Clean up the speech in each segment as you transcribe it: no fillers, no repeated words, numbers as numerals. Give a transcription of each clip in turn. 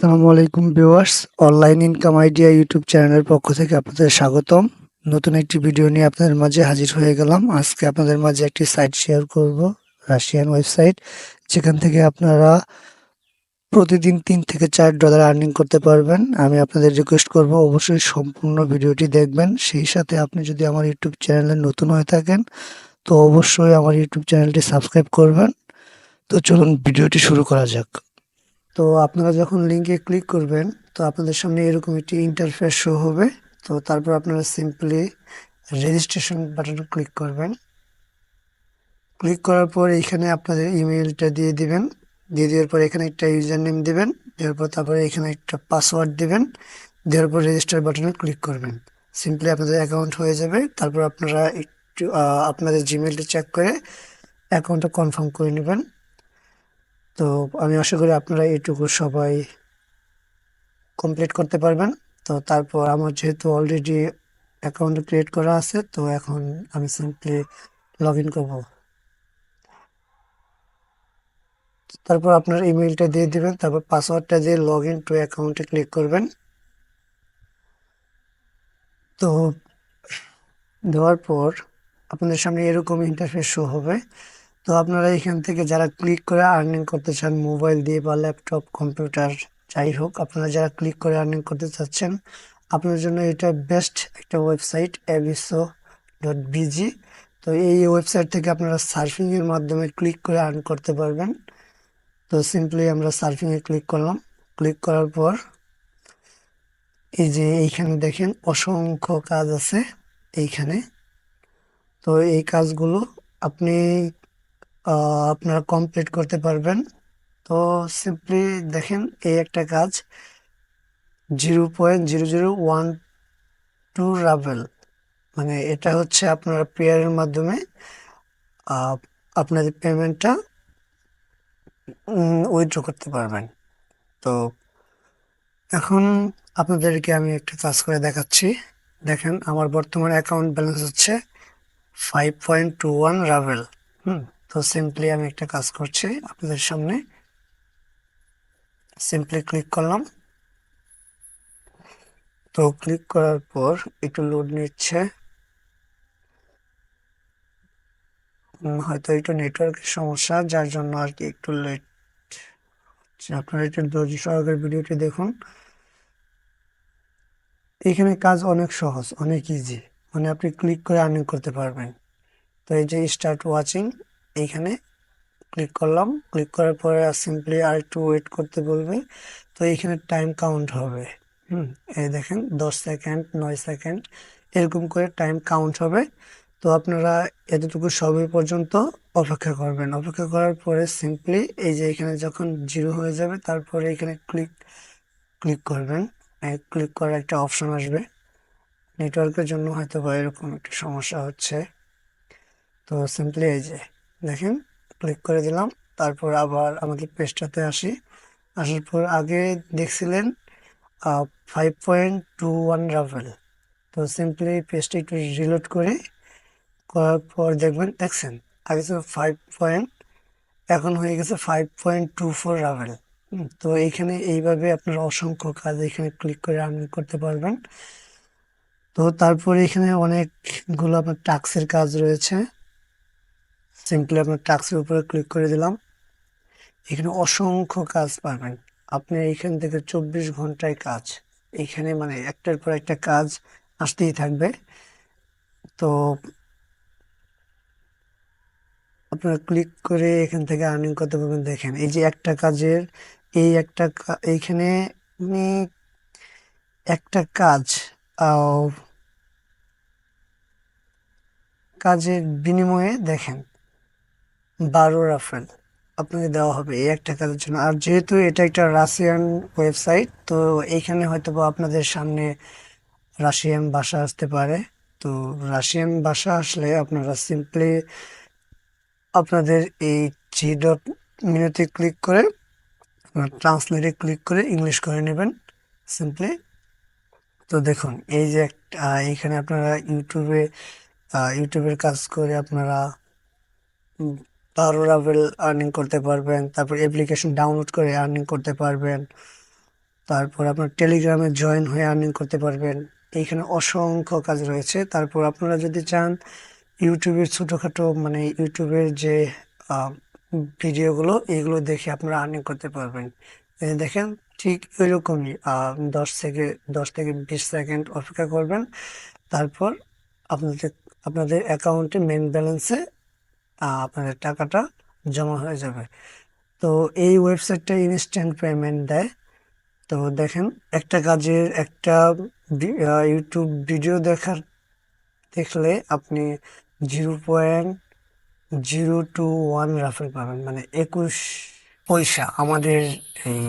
আসসালামু আলাইকুম viewers, online income idea YouTube চ্যানেলের পক্ষ থেকে আপনাদের স্বাগতম। নতুন একটি ভিডিও নিয়ে আপনাদের মাঝে হাজির হয়ে গেলাম। আজকে আপনাদের মাঝে একটি সাইট শেয়ার করব, রাশিয়ান ওয়েবসাইট, যেখান থেকে আপনারা প্রতিদিন $3 থেকে $4 আর্নিং করতে পারবেন। আমি আপনাদের রিকোয়েস্ট করব অবশ্যই সম্পূর্ণ ভিডিওটি দেখবেন। সেই সাথে আপনি যদি আমার ইউটিউব চ্যানেলে নতুন হয়ে থাকেন তো অবশ্যই আমার ইউটিউব চ্যানেলটি সাবস্ক্রাইব করবেন। তো চলুন ভিডিওটি শুরু করা যাক। তো আপনারা যখন লিঙ্কে ক্লিক করবেন তো আপনাদের সামনে এরকম একটি ইন্টারফেস শো হবে। তো তারপর আপনারা সিম্পলি রেজিস্ট্রেশন বাটনে ক্লিক করবেন। ক্লিক করার পর এখানে আপনাদের ইমেইলটা দিয়ে দিবেন। দিয়ে দেওয়ার পর এখানে একটা ইউজার নেম দিবেন। দেওয়ার পর তারপরে এখানে একটা পাসওয়ার্ড দিবেন। দেওয়ার পর রেজিস্টার বাটনে ক্লিক করবেন। সিম্পলি আপনাদের অ্যাকাউন্ট হয়ে যাবে। তারপর আপনারা একটু আপনাদের জিমেইলটা চেক করে অ্যাকাউন্টটা কনফার্ম করে নেবেন। তো আমি আশা করি আপনারা এইটুকু সবাই কমপ্লিট করতে পারবেন। তো তারপর আমার যেহেতু অলরেডি অ্যাকাউন্ট ক্রিয়েট করা আছে, তো এখন আমি সিম্পলি লগ ইন করবো। তারপর আপনার ইমেইলটা দিয়ে দিবেন, তারপর পাসওয়ার্ডটা দিয়ে লগ ইন টু অ্যাকাউন্টে ক্লিক করবেন। তো দেওয়ার পর আপনাদের সামনে এরকম ইন্টারফেস শো হবে। তো আপনারা এখান থেকে যারা ক্লিক করে আর্নিং করতে চান মোবাইল দিয়ে বা ল্যাপটপ কম্পিউটার যাই হোক, আপনারা যারা ক্লিক করে আর্নিং করতে চাচ্ছেন আপনার জন্য এটা বেস্ট একটা ওয়েবসাইট abiso.bg। তো এই ওয়েবসাইট থেকে আপনারা সার্ফিং এর মাধ্যমে ক্লিক করে আর্ন করতে পারবেন। তো সিম্পলি আমরা সার্ফিং এ ক্লিক করলাম। ক্লিক করার পর এই যে এইখানে দেখেন অসংখ্য কাজ আছে এইখানে। তো এই কাজগুলো আপনি আপনারা কমপ্লিট করতে পারবেন। তো সিম্পলি দেখেন এই একটা কাজ 0.0012 রাভেল, মানে এটা হচ্ছে আপনারা পেয়ারের মাধ্যমে আহ, আপনাদের পেমেন্টটা উইথড্র করতে পারবেন। তো এখন আপনাদেরকে আমি একটা কাজ করে দেখাচ্ছি। দেখেন আমার বর্তমান অ্যাকাউন্ট ব্যালেন্স হচ্ছে 5.21 রাভেল। তো সিম্পলি আমি একটা কাজ করছি আপনাদের সামনে। সিম্পলি ক্লিক করলাম। তো ক্লিক করার পর একটু লোড নিচ্ছে। হয়তো একটু নেটওয়ার্কের সমস্যা, যার জন্য আর কি একটু লেট। আপনারা একটু ধৈর্য সহকারে ভিডিওটি দেখুন। এখানে কাজ অনেক সহজ, অনেক ইজি, মানে আপনি ক্লিক করে আর্নিং করতে পারবেন। তো এই যে স্টার্ট ওয়াচিং, এইখানে ক্লিক করলাম। ক্লিক করার পরে সিম্পলি আর একটু ওয়েট করতে বলবে। তো এইখানে টাইম কাউন্ট হবে। এই দেখেন 10 সেকেন্ড, 9 সেকেন্ড এরকম করে টাইম কাউন্ট হবে। তো আপনারা এতটুকু সবই পর্যন্ত অপেক্ষা করবেন। অপেক্ষা করার পরে সিম্পলি এই যে এখানে যখন জিরো হয়ে যাবে তারপরে এখানে ক্লিক ক্লিক করবেন। ক্লিক করার একটা অপশন আসবে। নেটওয়ার্কের জন্য হয়তো বা এরকম একটা সমস্যা হচ্ছে। তো সিম্পলি এই যে দেখেন ক্লিক করে দিলাম। তারপর আবার আমাদের পেজটাতে আসি। আসার পর আগে দেখছিলেন 5.21 রাভেল। তো সিম্পলি পেজটা একটু রিলোড করে করার পর দেখবেন, দেখছেন আগে ছিল 5 এখন হয়ে গেছে 5.24 রাভেল। তো এইখানে এইভাবে আপনারা অসংখ্য কাজ এখানে ক্লিক করে আর্নিং করতে পারবেন। তো তারপরে এখানে অনেকগুলো আপনার টাস্কের কাজ রয়েছে। সিম্পলি আপনার টাস্কের উপরে ক্লিক করে দিলাম। এখানে অসংখ্য কাজ পাবেন আপনি। এইখান থেকে 24 ঘন্টায় কাজ, এইখানে মানে একটার পর একটা কাজ আসতেই থাকবে। তো আপনারা ক্লিক করে এখান থেকে আর্নিং করতে পারবেন। দেখেন এই যে একটা কাজের এই একটা এইখানে মানে একটা কাজ কাজের বিনিময়ে দেখেন 12 রাফেল আপনাকে দেওয়া হবে এই একটা কাজের জন্য। আর যেহেতু এটা একটা রাশিয়ান ওয়েবসাইট, তো এইখানে হয়তো বা আপনাদের সামনে রাশিয়ান ভাষা আসতে পারে। তো রাশিয়ান ভাষা আসলে আপনারা সিম্পলি আপনাদের এই থ্রি ডট মেনুতে ক্লিক করে ট্রান্সলেটে ক্লিক করে ইংলিশ করে নেবেন সিম্পলি। তো দেখুন এই যে এইখানে আপনারা ইউটিউবের কাজ করে আপনারা 12 রাভেল আর্নিং করতে পারবেন। তারপর অ্যাপ্লিকেশন ডাউনলোড করে আর্নিং করতে পারবেন। তারপর আপনার টেলিগ্রামে জয়েন হয়ে আর্নিং করতে পারবেন। এইখানে অসংখ্য কাজ রয়েছে। তারপর আপনারা যদি চান ইউটিউবের ছোটোখাটো মানে ইউটিউবের যে ভিডিওগুলো এইগুলো দেখে আপনারা আর্নিং করতে পারবেন। এই যে দেখেন ঠিক ওইরকমই 10 থেকে 20 সেকেন্ড অপেক্ষা করবেন, তারপর আপনাদের আপনাদের অ্যাকাউন্টে মেন ব্যালেন্সে আপনাদের টাকাটা জমা হয়ে যাবে। তো এই ওয়েবসাইটটা ইনস্ট্যান্ট পেমেন্ট দেয়। তো দেখেন একটা কাজের একটা ইউটিউব ভিডিও দেখলে আপনি 0.021 রাফেল পাবেন, মানে 21 পয়সা আমাদের এই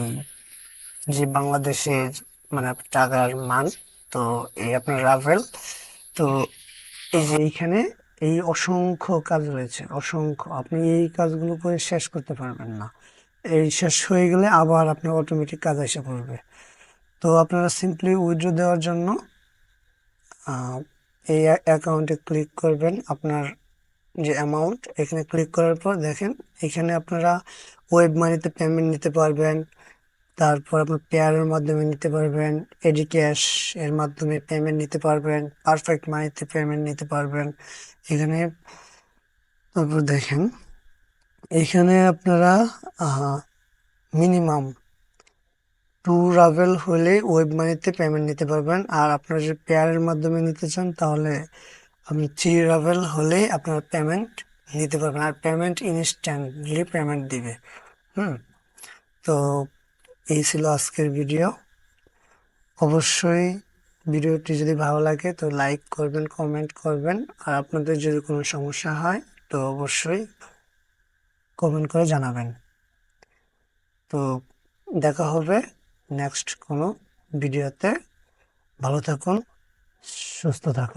যে বাংলাদেশের মানে টাকার মান। তো এই আপনার রাফেল। তো এই যে এইখানে এই অসংখ্য কাজ রয়েছে, অসংখ্য, আপনি এই কাজগুলো করে শেষ করতে পারবেন না। এই শেষ হয়ে গেলে আবার আপনার অটোমেটিক কাজ এসে পড়বে। তো আপনারা সিম্পলি উইথড্র দেওয়ার জন্য আহ, এই অ্যাকাউন্টে ক্লিক করবেন। আপনার যে অ্যামাউন্ট এখানে ক্লিক করার পর দেখেন এখানে আপনারা ওয়েব মানিতে পেমেন্ট নিতে পারবেন, তারপর আপনার পেয়ারের মাধ্যমে নিতে পারবেন, এডি ক্যাশ এর মাধ্যমে পেমেন্ট নিতে পারবেন, পারফেক্ট মানিতে পেমেন্ট নিতে পারবেন এখানে। তারপর দেখেন এখানে আপনারা মিনিমাম 2 রাভেল হলে ওয়েব মানিতে পেমেন্ট নিতে পারবেন। আর আপনারা যদি পেয়ারের মাধ্যমে নিতে চান তাহলে আপনি 3 রাভেল হলে আপনার পেমেন্ট নিতে পারবেন, আর পেমেন্ট ইনস্ট্যান্টলি পেমেন্ট দিবে। হুম। তো এই ছিল আজকের ভিডিও। অবশ্যই ভিডিওটি যদি ভালো লাগে তো লাইক করবেন, কমেন্ট করবেন, আর আপনাদের যদি কোনো সমস্যা হয় তো অবশ্যই কমেন্ট করে জানাবেন। তো দেখা হবে নেক্সট কোনো ভিডিওতে। ভালো থাকুন, সুস্থ থাকুন।